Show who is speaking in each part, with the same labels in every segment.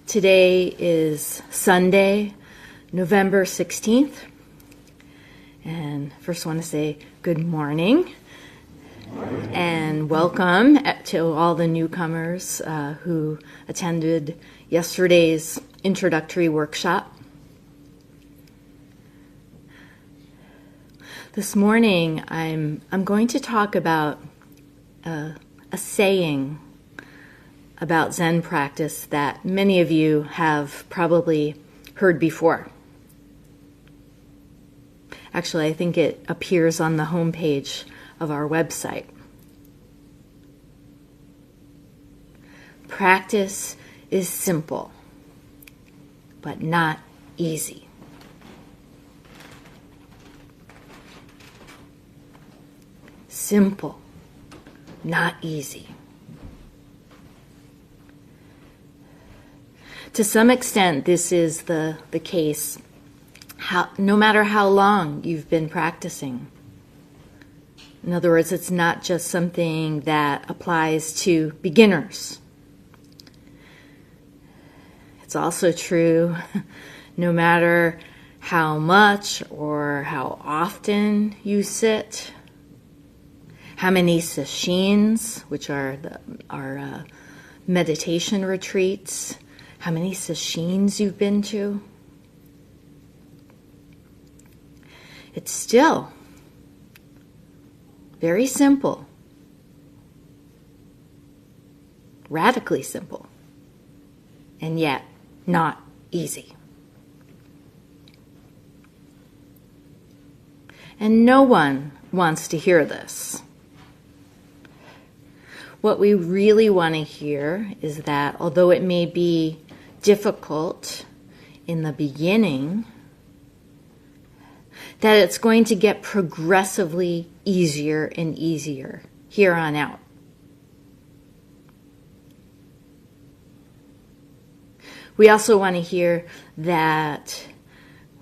Speaker 1: Today is Sunday, November 16th, and first I want to say good morning and welcome to all the newcomers who attended yesterday's introductory workshop. This morning I'm going to talk about a saying about Zen practice that many of you have probably heard before. Actually, I think it appears on the homepage of our website. Practice is simple, but not easy. Simple, not easy. To some extent, this is the case no matter how long you've been practicing. In other words, it's not just something that applies to beginners. It's also true no matter how much or how often you sit, how many sesshin, which are our meditation retreats, how many sesshin you've been to. It's still very simple, radically simple, and yet not easy. And no one wants to hear this. What we really want to hear is that although it may be difficult in the beginning, that it's going to get progressively easier and easier here on out. We also want to hear that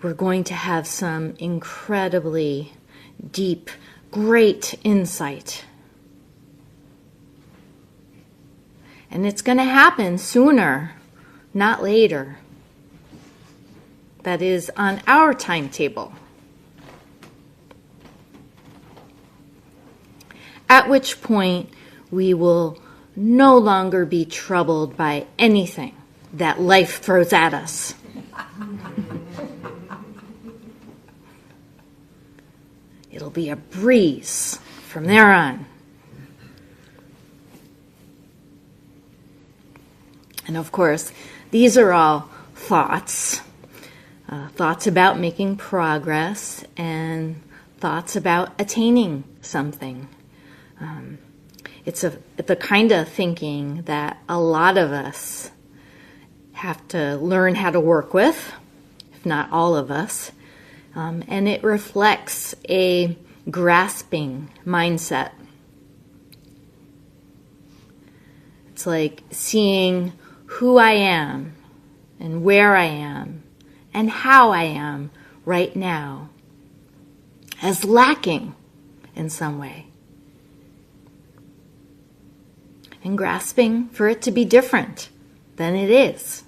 Speaker 1: we're going to have some incredibly deep, great insight. And it's going to happen sooner, not later. That is on our timetable. At which point we will no longer be troubled by anything that life throws at us. It'll be a breeze from there on. And of course, these are all thoughts about making progress and thoughts about attaining something. It's the kind of thinking that a lot of us have to learn how to work with, if not all of us, and it reflects a grasping mindset. It's like seeing who I am and where I am and how I am right now as lacking in some way. And grasping for it to be different than it is.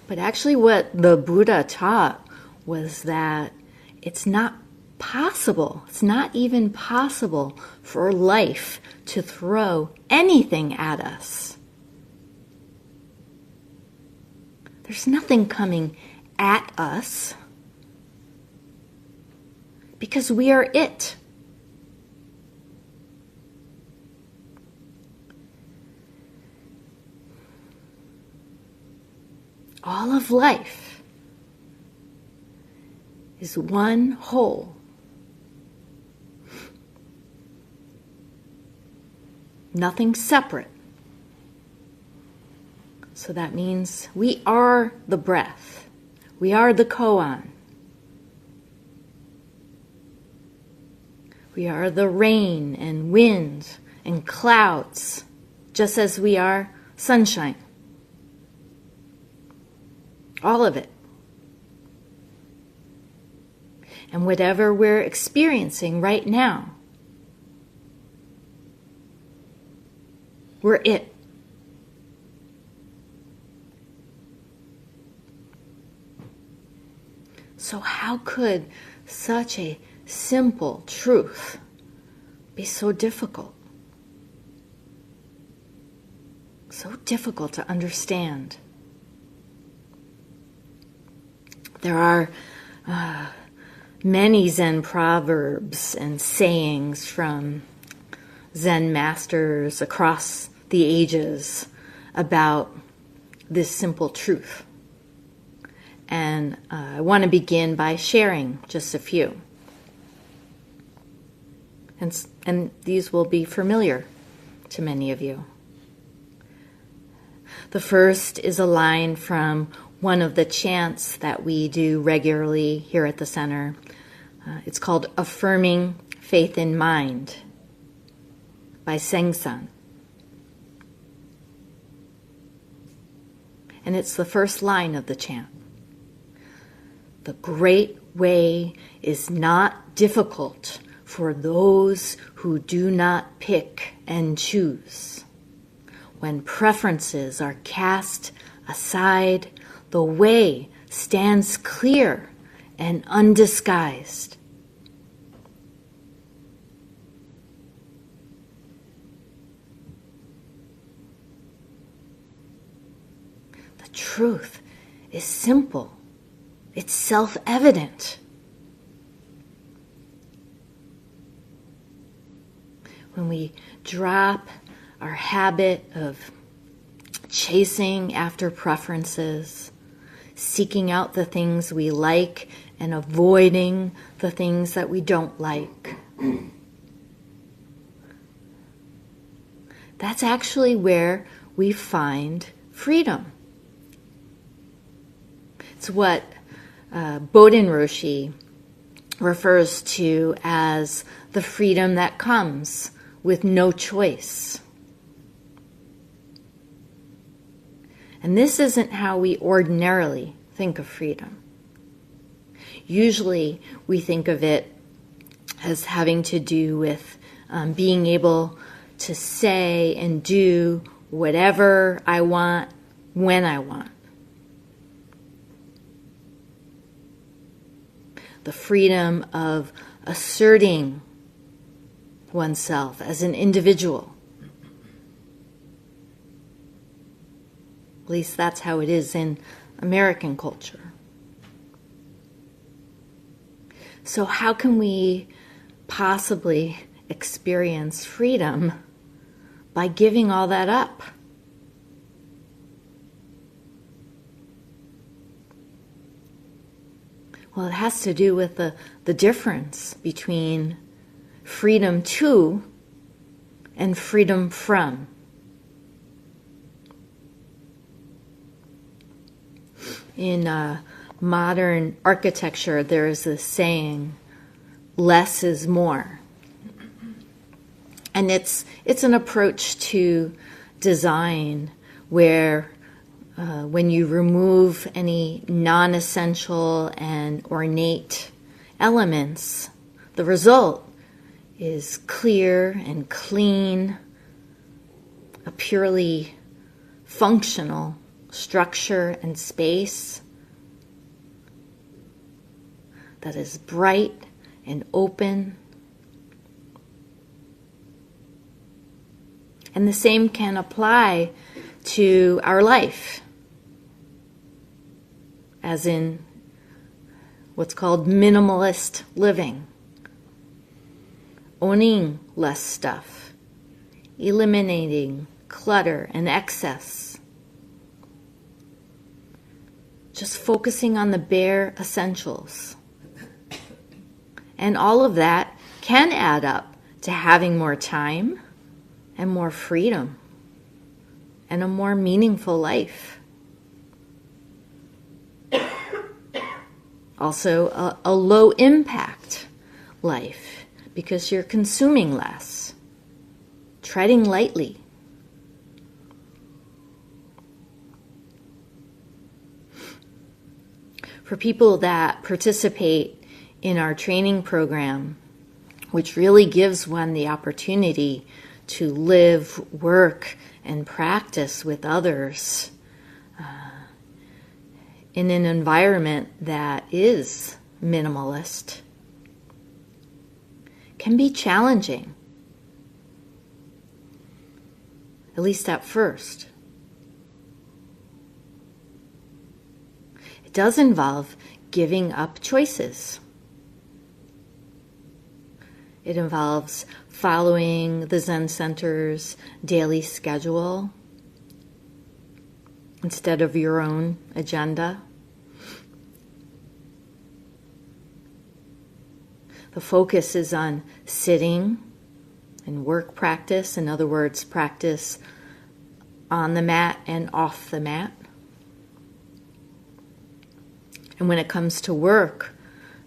Speaker 1: But actually what the Buddha taught was that it's not possible, it's not even possible for life to throw anything at us. There's nothing coming at us because we are it. All of life is one whole. Nothing separate. So that means we are the breath. We are the koan. We are the rain and wind and clouds, just as we are sunshine. All of it. And whatever we're experiencing right now, We're it. So how could such a simple truth be so difficult? So difficult to understand. There are many Zen proverbs and sayings from Zen masters across the ages about this simple truth. And I want to begin by sharing just a few. And these will be familiar to many of you. The first is a line from one of the chants that we do regularly here at the center. It's called Affirming Faith in Mind by Sengsan. And it's the first line of the chant. The great way is not difficult for those who do not pick and choose. When preferences are cast aside, the way stands clear and undisguised. The truth is simple. It's self-evident. When we drop our habit of chasing after preferences, seeking out the things we like and avoiding the things that we don't like, that's actually where we find freedom. It's what Bodhin Roshi refers to as the freedom that comes with no choice. And this isn't how we ordinarily think of freedom. Usually we think of it as having to do with being able to say and do whatever I want when I want. The freedom of asserting oneself as an individual. At least that's how it is in American culture. So how can we possibly experience freedom by giving all that up? Well, it has to do with the difference between freedom to and freedom from. In modern architecture, there is this saying, less is more. And it's an approach to design where when you remove any non-essential and ornate elements, the result is clear and clean, a purely functional structure and space that is bright and open. And the same can apply to our life, as in what's called minimalist living. Owning less stuff, eliminating clutter and excess. Just focusing on the bare essentials. And all of that can add up to having more time and more freedom and a more meaningful life. Also, a low impact life because you're consuming less, treading lightly. For people that participate in our training program, which really gives one the opportunity to live, work, and practice with others in an environment that is minimalist can be challenging, at least at first. It does involve giving up choices. It involves following the Zen Center's daily schedule instead of your own agenda. The focus is on sitting and work practice, in other words, practice on the mat and off the mat. And when it comes to work,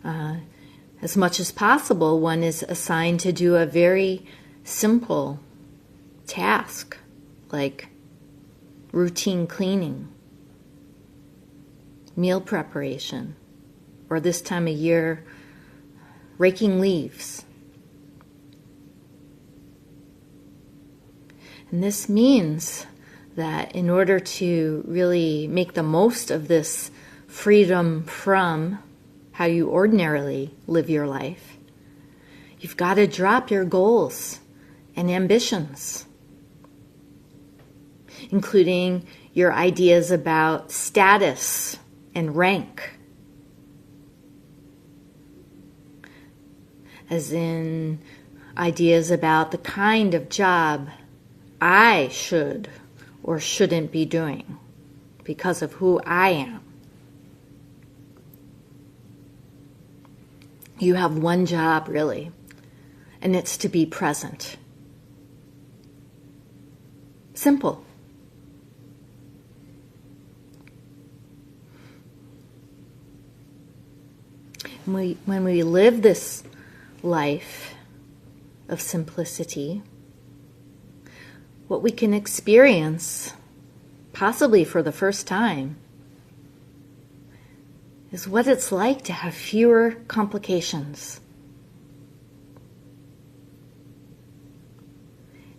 Speaker 1: as much as possible, one is assigned to do a very simple task, like routine cleaning, meal preparation, or this time of year, raking leaves. And this means that in order to really make the most of this freedom from how you ordinarily live your life, you've got to drop your goals and ambitions, including your ideas about status and rank, as in ideas about the kind of job I should or shouldn't be doing because of who I am. You have one job, really, and it's to be present. Simple. When we live this life of simplicity, what we can experience, possibly for the first time, is what it's like to have fewer complications.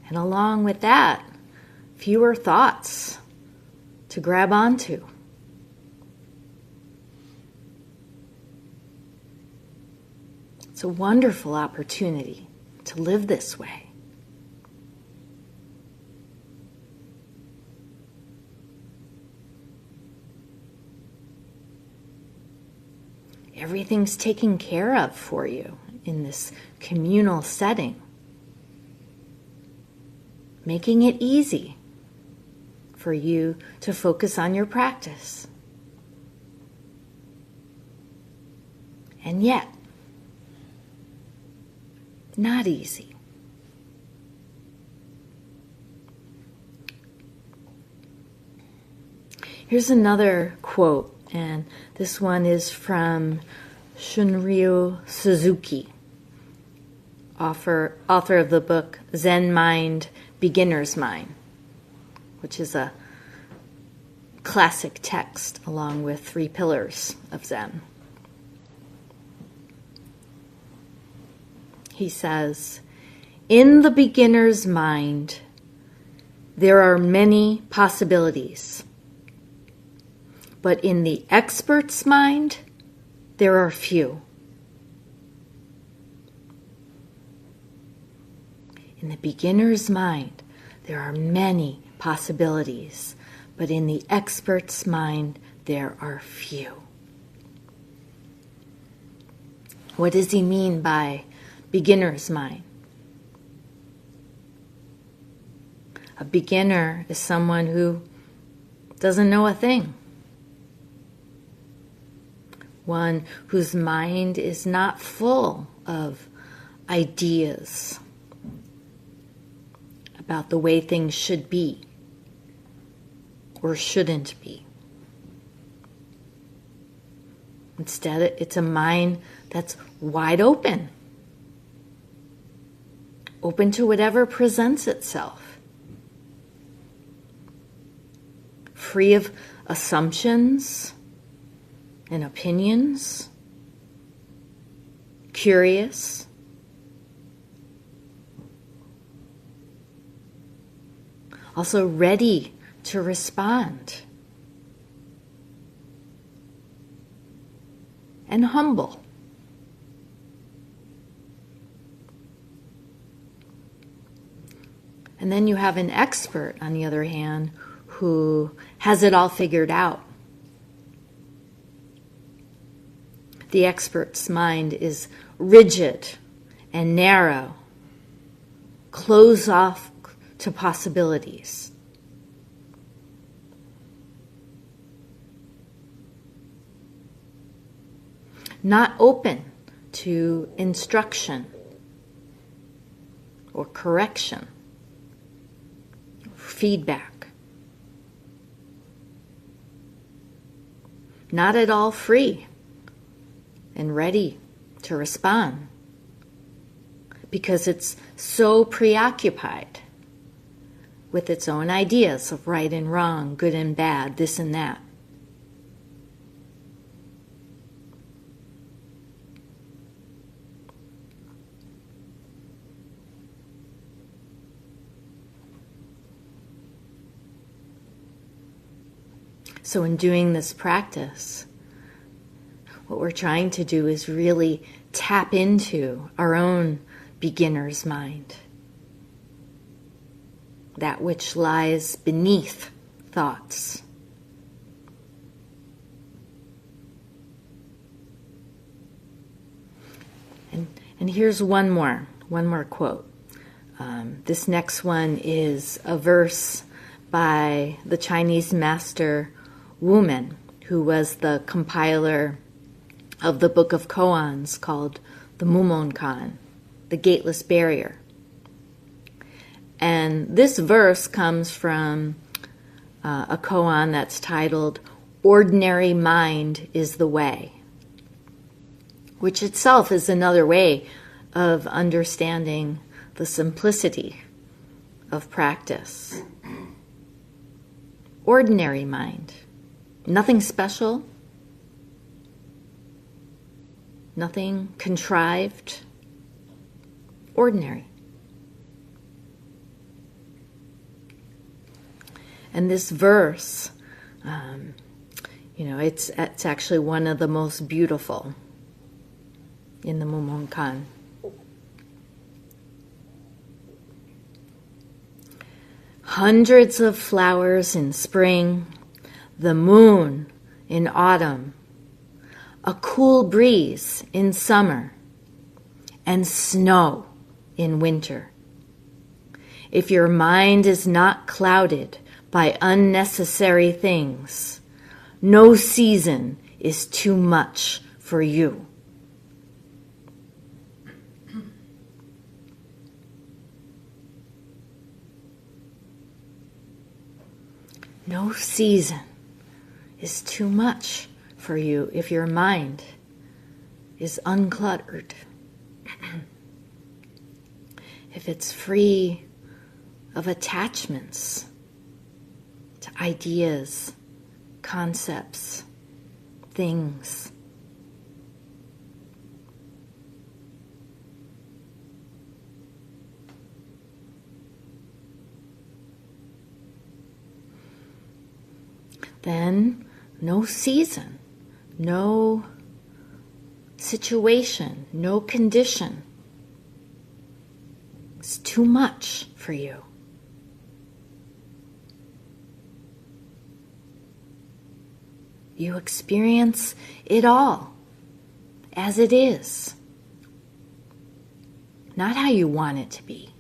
Speaker 1: And along with that, fewer thoughts to grab onto. It's a wonderful opportunity to live this way. Everything's taken care of for you in this communal setting, making it easy for you to focus on your practice. And yet, not easy. Here's another quote, and this one is from Shunryu Suzuki, author of the book Zen Mind, Beginner's Mind, which is a classic text along with 3 pillars of Zen. He says, "In the beginner's mind, there are many possibilities. But in the expert's mind, there are few." In the beginner's mind, there are many possibilities, but in the expert's mind, there are few. What does he mean by beginner's mind? A beginner is someone who doesn't know a thing. One whose mind is not full of ideas about the way things should be or shouldn't be. Instead, it's a mind that's wide open to whatever presents itself, free of assumptions and opinions, curious, also ready to respond, and humble. And then you have an expert, on the other hand, who has it all figured out. The expert's mind is rigid and narrow, closed off to possibilities. Not open to instruction or correction, feedback. Not at all free and ready to respond because it's so preoccupied with its own ideas of right and wrong, good and bad, this and that. So in doing this practice, what we're trying to do is really tap into our own beginner's mind, that which lies beneath thoughts. And here's one more quote. This next one is a verse by the Chinese master Wu Men, who was the compiler of the Book of Koans called the Mumonkan, the Gateless Barrier. And this verse comes from a koan that's titled, Ordinary Mind is the Way, which itself is another way of understanding the simplicity of practice. Ordinary mind. Nothing special, nothing contrived, ordinary. And this verse, it's actually one of the most beautiful in the Mumonkan. Hundreds of flowers in spring, the moon in autumn, a cool breeze in summer, and snow in winter. If your mind is not clouded by unnecessary things, no season is too much for you. No season is too much for you if your mind is uncluttered. If it's free of attachments to ideas, concepts, things. Then no season, no situation, no condition is too much for you. You experience it all as it is, not how you want it to be.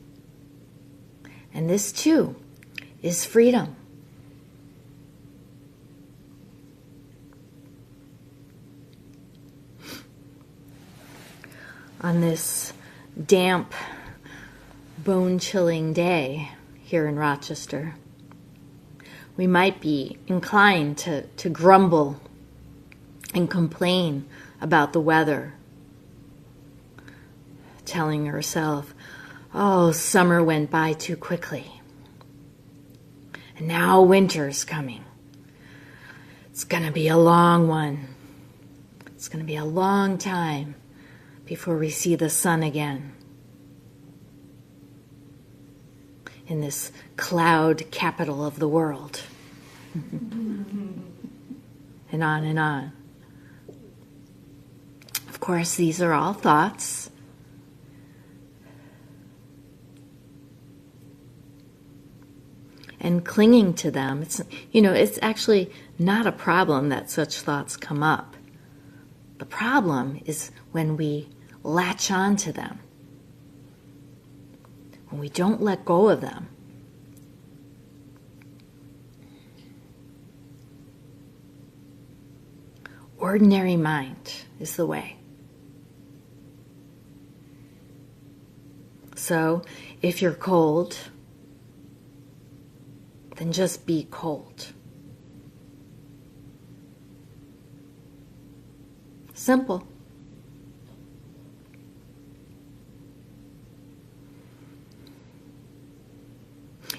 Speaker 1: And this too is freedom. On this damp, bone-chilling day here in Rochester, we might be inclined to grumble and complain about the weather, telling ourselves, oh, summer went by too quickly, and now winter's coming. It's going to be a long one. It's going to be a long time before we see the sun again. in this cloud capital of the world. And on and on. Of course, these are all thoughts. And clinging to them, it's actually not a problem that such thoughts come up. The problem is when we latch on to them, when we don't let go of them. Ordinary mind is the way. So, if you're cold, then just be cold. Simple.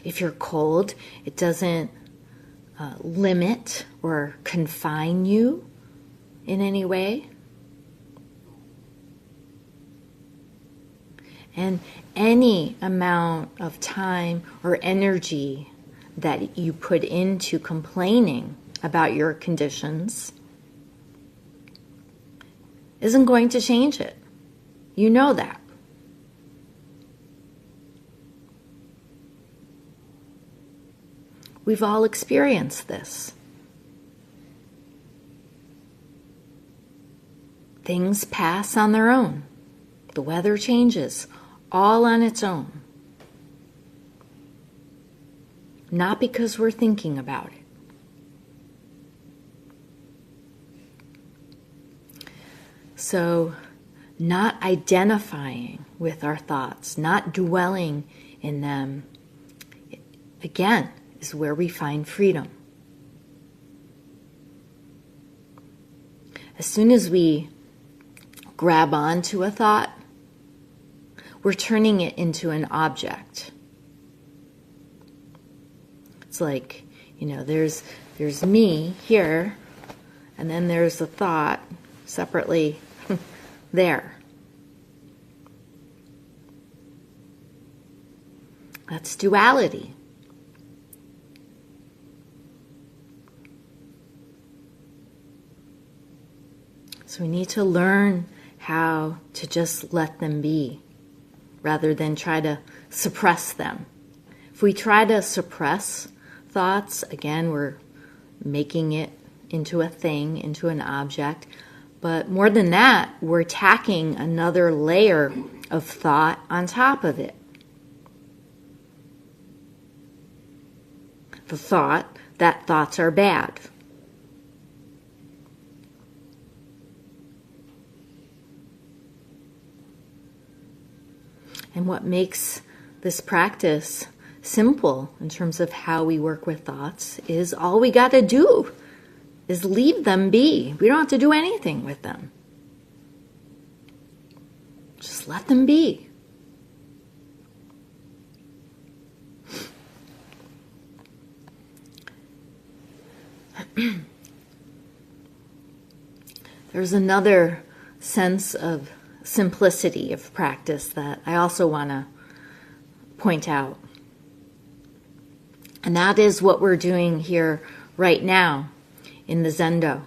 Speaker 1: If you're cold, it doesn't limit or confine you in any way. And any amount of time or energy that you put into complaining about your conditions isn't going to change it. You know that. We've all experienced this. Things pass on their own. The weather changes, all on its own. Not because we're thinking about it. So, not identifying with our thoughts, not dwelling in them, again, is where we find freedom. As soon as we grab onto a thought, we're turning it into an object. It's like, there's me here, and then there's the thought separately there. That's duality. So we need to learn how to just let them be, rather than try to suppress them. If we try to suppress thoughts, again, we're making it into a thing, into an object. But more than that, we're tacking another layer of thought on top of it. The thought that thoughts are bad. And what makes this practice simple in terms of how we work with thoughts is all we got to do is leave them be. We don't have to do anything with them. Just let them be. There's another sense of simplicity of practice that I also want to point out. And that is what we're doing here right now in the Zendo.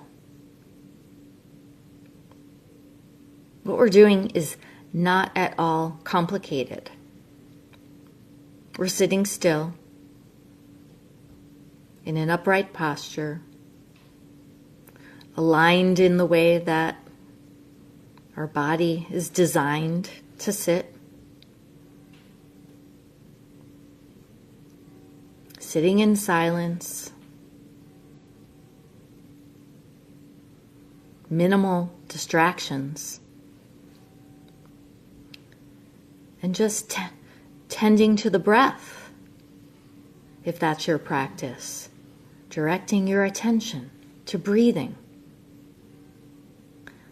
Speaker 1: What we're doing is not at all complicated. We're sitting still in an upright posture, aligned in the way that our body is designed to sit. Sitting in silence. Minimal distractions. And just tending to the breath, if that's your practice. Directing your attention to breathing.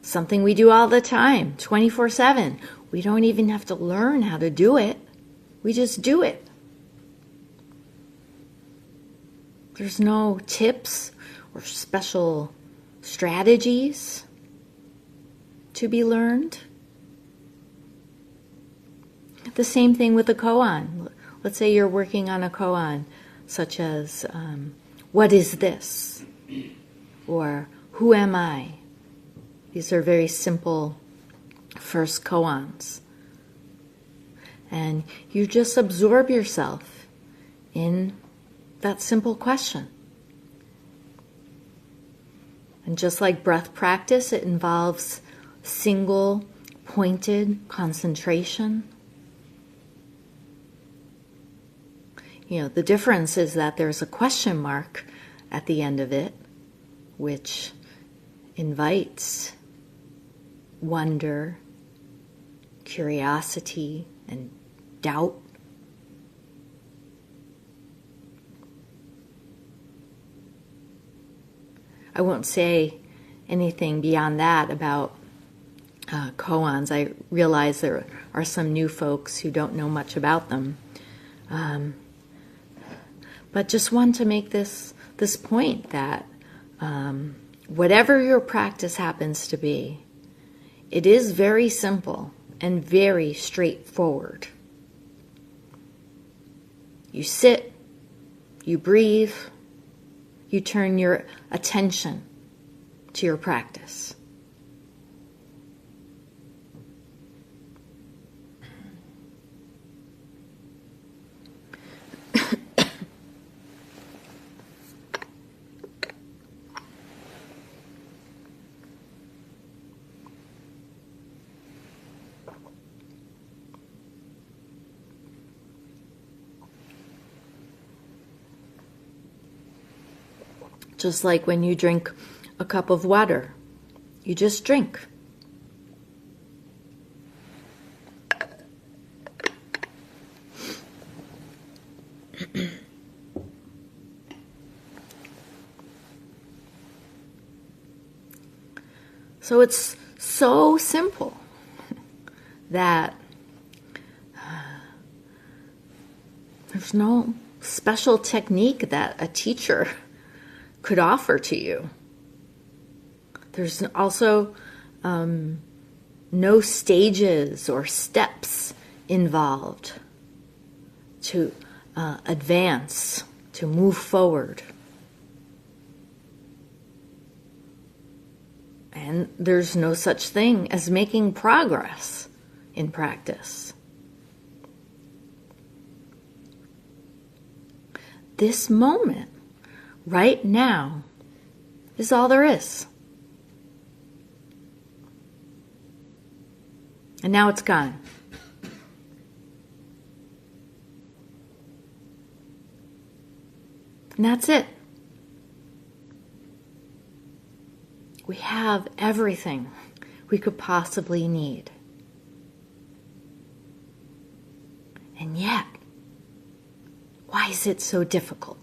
Speaker 1: Something we do all the time, 24/7. We don't even have to learn how to do it. We just do it. There's no tips or special strategies to be learned. The same thing with the koan. Let's say you're working on a koan, such as, what is this? Or, who am I? These are very simple first koans. And you just absorb yourself in that simple question. And just like breath practice, it involves single, pointed concentration. The difference is that there's a question mark at the end of it, which invites wonder, curiosity, and doubt. I won't say anything beyond that about koans. I realize there are some new folks who don't know much about them. But just want to make this point that whatever your practice happens to be, it is very simple and very straightforward. You sit, you breathe, you turn your attention to your practice. Just like when you drink a cup of water, you just drink. So it's so simple that there's no special technique that a teacher could offer to you. There's also no stages or steps involved to advance, to move forward. And there's no such thing as making progress in practice. This moment, right now, is all there is. And now it's gone. And that's it. We have everything we could possibly need. And yet, why is it so difficult?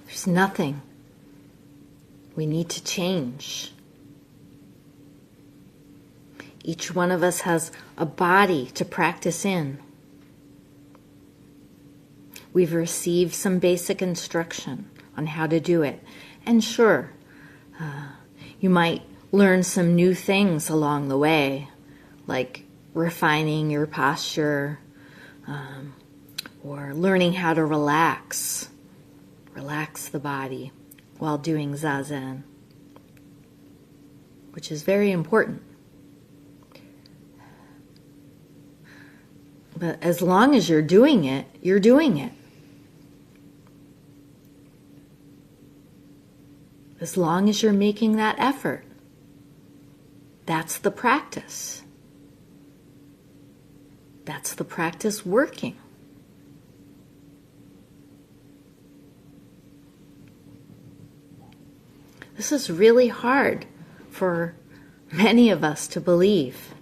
Speaker 1: There's nothing we need to change. Each one of us has a body to practice in. We've received some basic instruction on how to do it. And sure, you might learn some new things along the way, like refining your posture, or learning how to relax the body while doing Zazen, which is very important. But as long as you're doing it, you're doing it. As long as you're making that effort, that's the practice. That's the practice working. This is really hard for many of us to believe.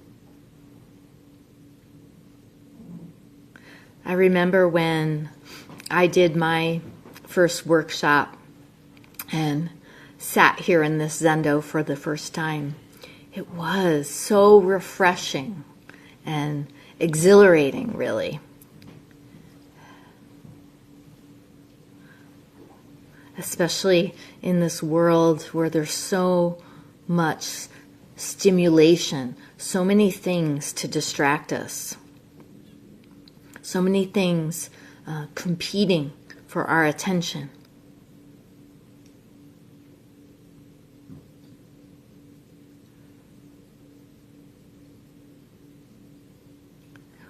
Speaker 1: I remember when I did my first workshop and sat here in this Zendo for the first time. It was so refreshing and exhilarating, really. especially in this world where there's so much stimulation, so many things to distract us, so many things competing for our attention.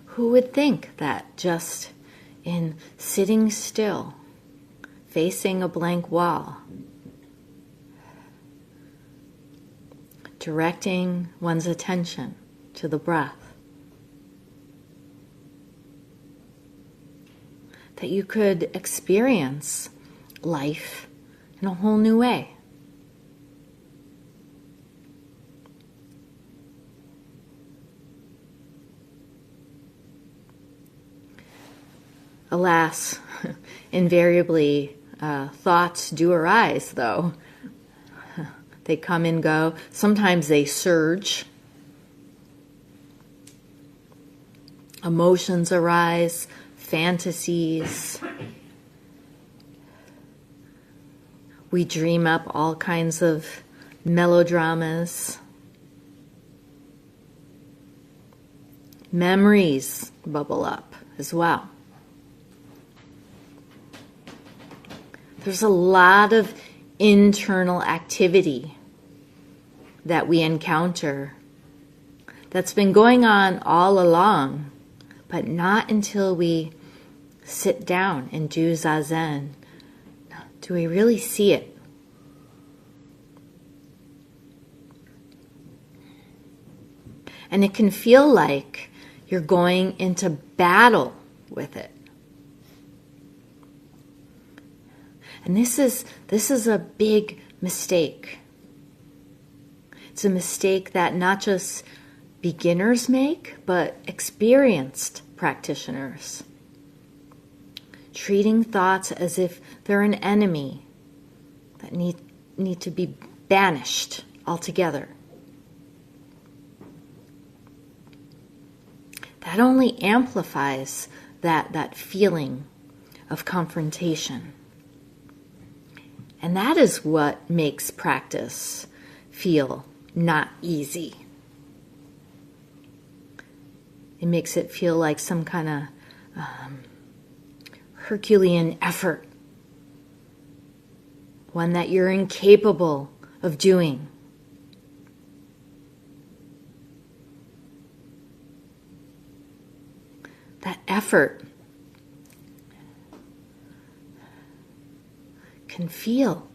Speaker 1: Who would think that just in sitting still, facing a blank wall, directing one's attention to the breath, that you could experience life in a whole new way? Alas, invariably, thoughts do arise, though. They come and go. Sometimes they surge. Emotions arise, fantasies. We dream up all kinds of melodramas. Memories bubble up as well. There's a lot of internal activity that we encounter that's been going on all along, but not until we sit down and do Zazen do we really see it. And it can feel like you're going into battle with it. And this is a big mistake. It's a mistake that not just beginners make, but experienced practitioners. Treating thoughts as if they're an enemy that need to be banished altogether. That only amplifies that feeling of confrontation. And that is what makes practice feel not easy. It makes it feel like some kind of Herculean effort, one that you're incapable of doing. That effort can feel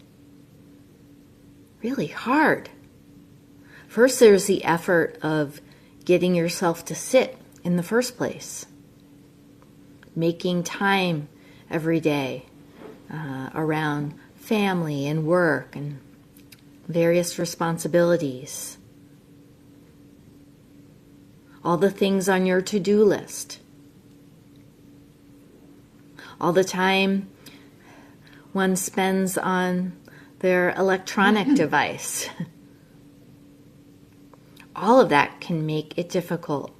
Speaker 1: really hard. First, there's the effort of getting yourself to sit in the first place, making time every day around family and work and various responsibilities. All the things on your to-do list. All the time one spends on their electronic device. All of that can make it difficult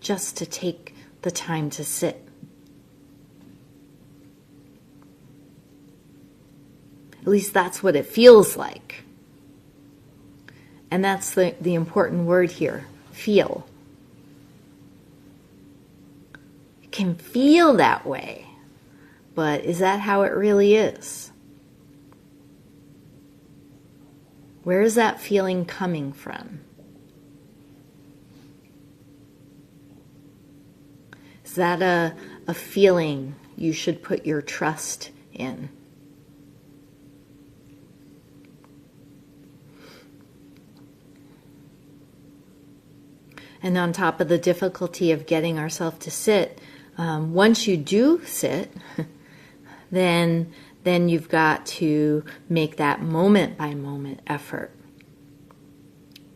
Speaker 1: just to take the time to sit. At least that's what it feels like. And that's the important word here, feel. It can feel that way, but is that how it really is? Where is that feeling coming from? Is that a feeling you should put your trust in? And on top of the difficulty of getting ourselves to sit, once you do sit, then you've got to make that moment-by-moment effort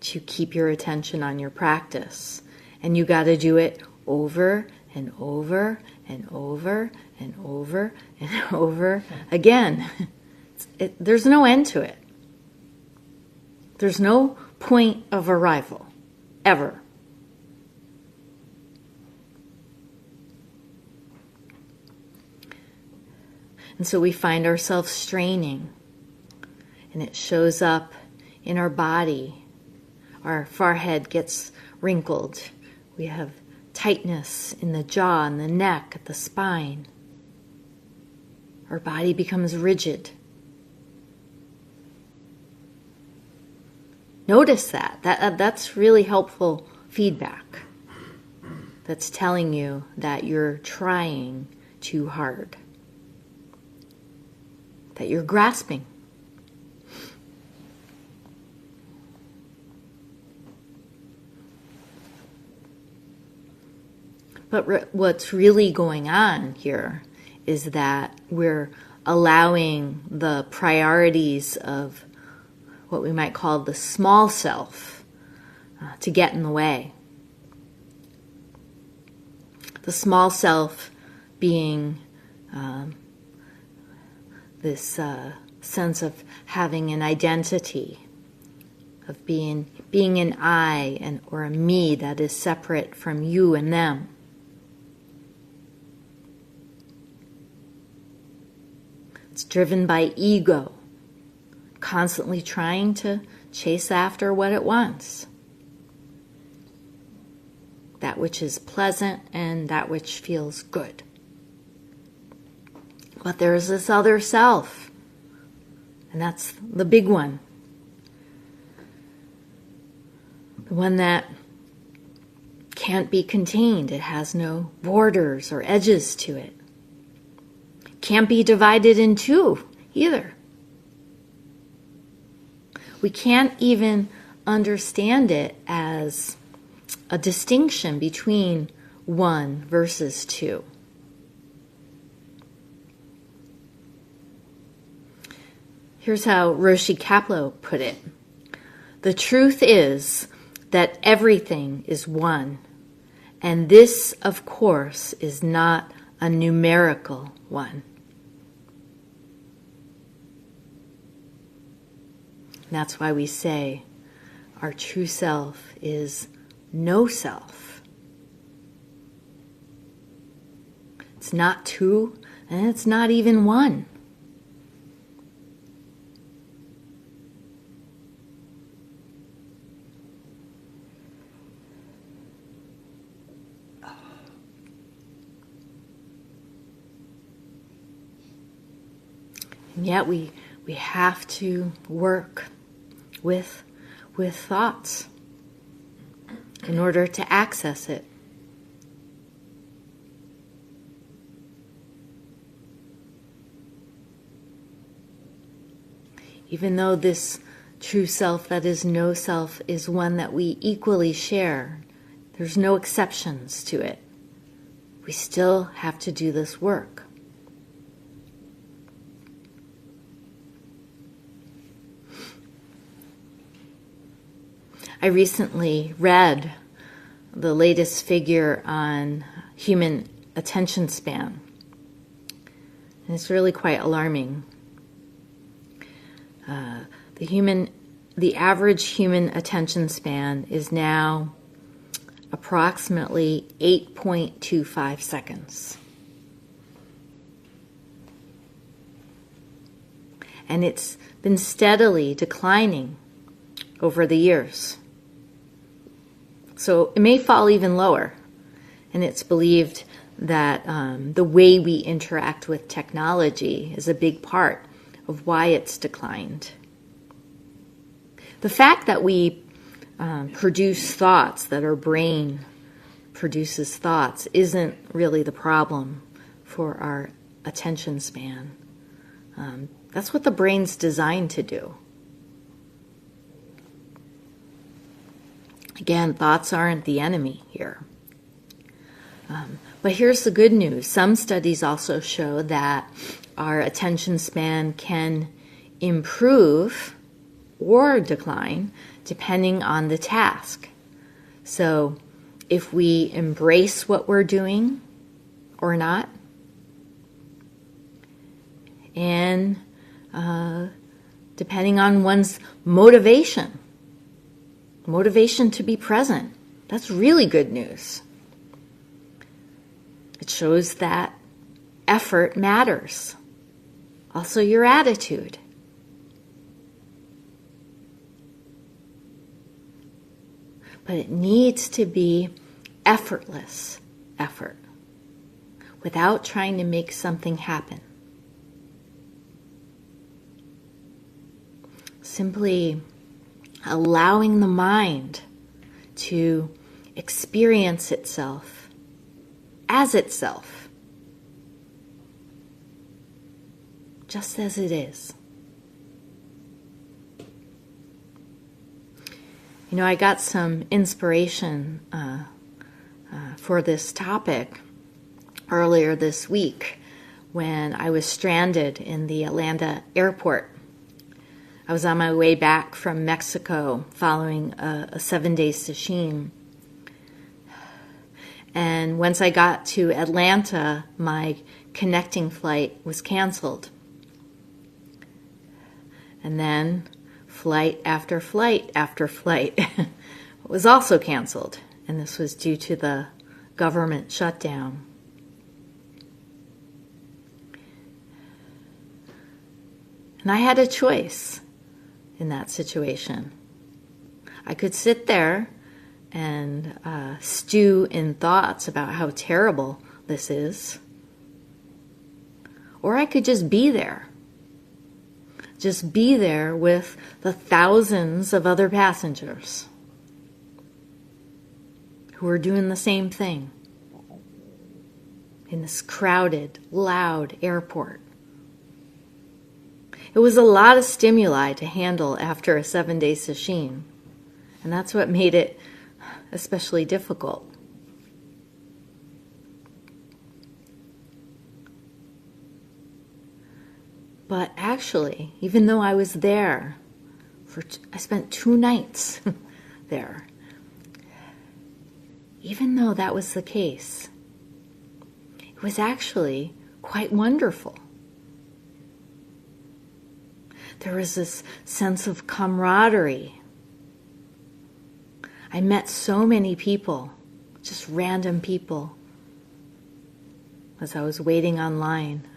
Speaker 1: to keep your attention on your practice. And you got to do it over and over and over and over and over again. There's no end to it. There's no point of arrival, ever. And so we find ourselves straining, and it shows up in our body. Our forehead gets wrinkled. We have tightness in the jaw and the neck, at the spine. Our body becomes rigid. Notice that. That's really helpful feedback. That's telling you that you're trying too hard, that you're grasping. But what's really going on here is that we're allowing the priorities of what we might call the small self to get in the way. The small self being this sense of having an identity, of being an I or a me that is separate from you and them. It's driven by ego, constantly trying to chase after what it wants. That which is pleasant and that which feels good. But there's this other self, and that's the big one. The one that can't be contained. It has no borders or edges to it. Can't be divided in two either. We can't even understand it as a distinction between one versus two. Here's how Roshi Kapleau put it. The truth is that everything is one, and this, of course, is not a numerical one. That's why we say our true self is no self. It's not two, and it's not even one. And yet we have to work with thoughts in order to access it. Even though this true self that is no self is one that we equally share, there's no exceptions to it. We still have to do this work. I recently read the latest figure on human attention span, and it's really quite alarming. The average human attention span is now approximately 8.25 seconds. And it's been steadily declining over the years. So it may fall even lower. And it's believed that the way we interact with technology is a big part of why it's declined. The fact that we produce thoughts, that our brain produces thoughts, isn't really the problem for our attention span. That's what the brain's designed to do. Again, thoughts aren't the enemy here. But here's the good news. Some studies also show that our attention span can improve or decline depending on the task. So if we embrace what we're doing or not, and depending on one's motivation to be present, that's really good news. It shows that effort matters. also your attitude. But it needs to be effortless effort, without trying to make something happen. Simply allowing the mind to experience itself as itself, just as it is. You know, I got some inspiration for this topic earlier this week when I was stranded in the Atlanta airport. I was on my way back from Mexico following a 7-day sesshin. And once I got to Atlanta, my connecting flight was canceled. And then flight after flight after flight was also canceled. And this was due to the government shutdown. And I had a choice in that situation. I could sit there and stew in thoughts about how terrible this is. Or I could just be there. Just be there with the thousands of other passengers who are doing the same thing in this crowded, loud airport. It was a lot of stimuli to handle after a 7-day sesshin, and that's what made it especially difficult. But actually, even though I was there, I spent 2 nights there. Even though that was the case, it was actually quite wonderful. There was this sense of camaraderie. I met so many people, just random people, as I was waiting online.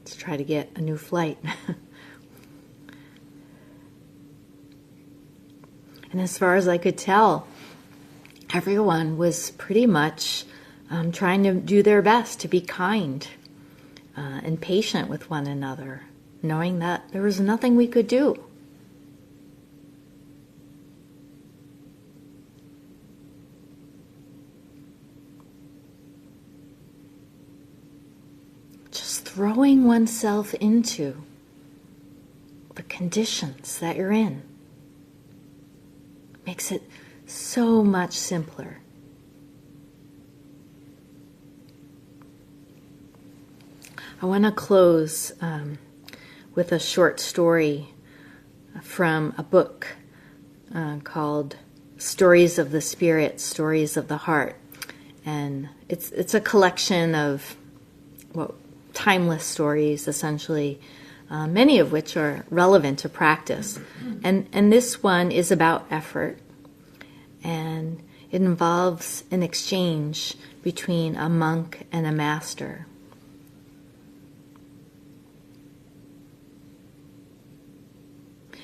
Speaker 1: To try to get a new flight. And as far as I could tell, everyone was pretty much trying to do their best to be kind and patient with one another, knowing that there was nothing we could do. Just throwing oneself into the conditions that you're in makes it so much simpler. I want to close with a short story from a book called Stories of the Spirit, Stories of the Heart. And it's a collection of timeless stories, essentially, many of which are relevant to practice. And this one is about effort, and it involves an exchange between a monk and a master.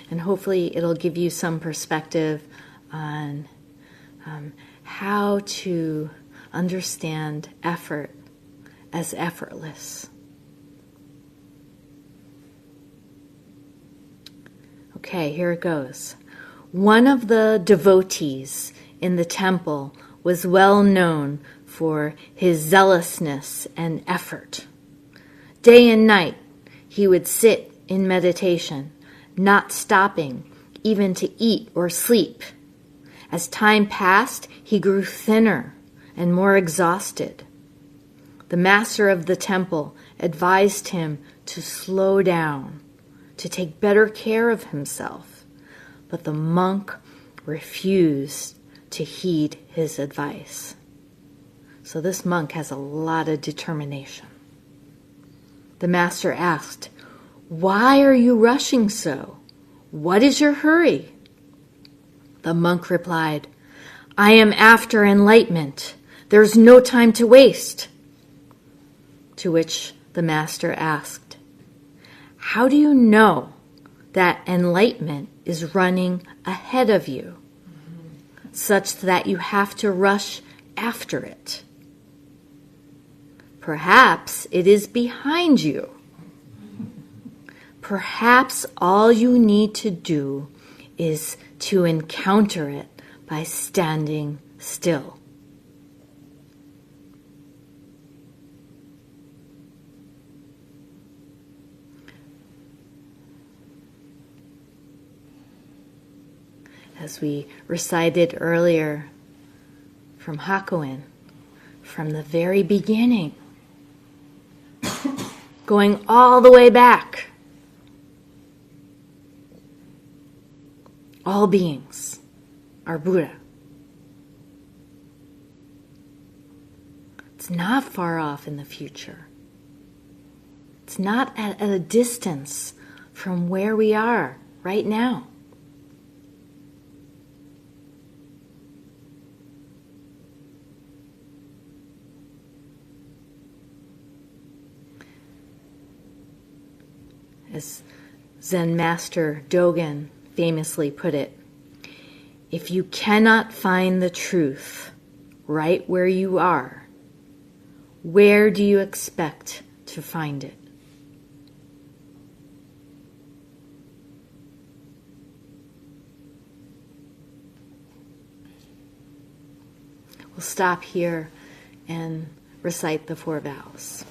Speaker 1: And hopefully it'll give you some perspective on how to understand effort as effortless. Okay, here it goes. One of the devotees in the temple was well known for his zealousness and effort. Day and night, he would sit in meditation, not stopping even to eat or sleep. As time passed, he grew thinner and more exhausted. The master of the temple advised him to slow down, to take better care of himself, but the monk refused to heed his advice. So this monk has a lot of determination. The master asked, "Why are you rushing so? What is your hurry?" The monk replied, "I am after enlightenment. There's no time to waste. To which the master asked, how do you know that enlightenment is running ahead of you, such that you have to rush after it? Perhaps it is behind you. Perhaps all you need to do is to encounter it by standing still. As we recited earlier from Hakuin, from the very beginning, going all the way back, all beings are Buddha. It's not far off in the future. It's not at a distance from where we are right now. As Zen master Dogen famously put it, if you cannot find the truth right where you are, where do you expect to find it? We'll stop here and recite the 4 vows.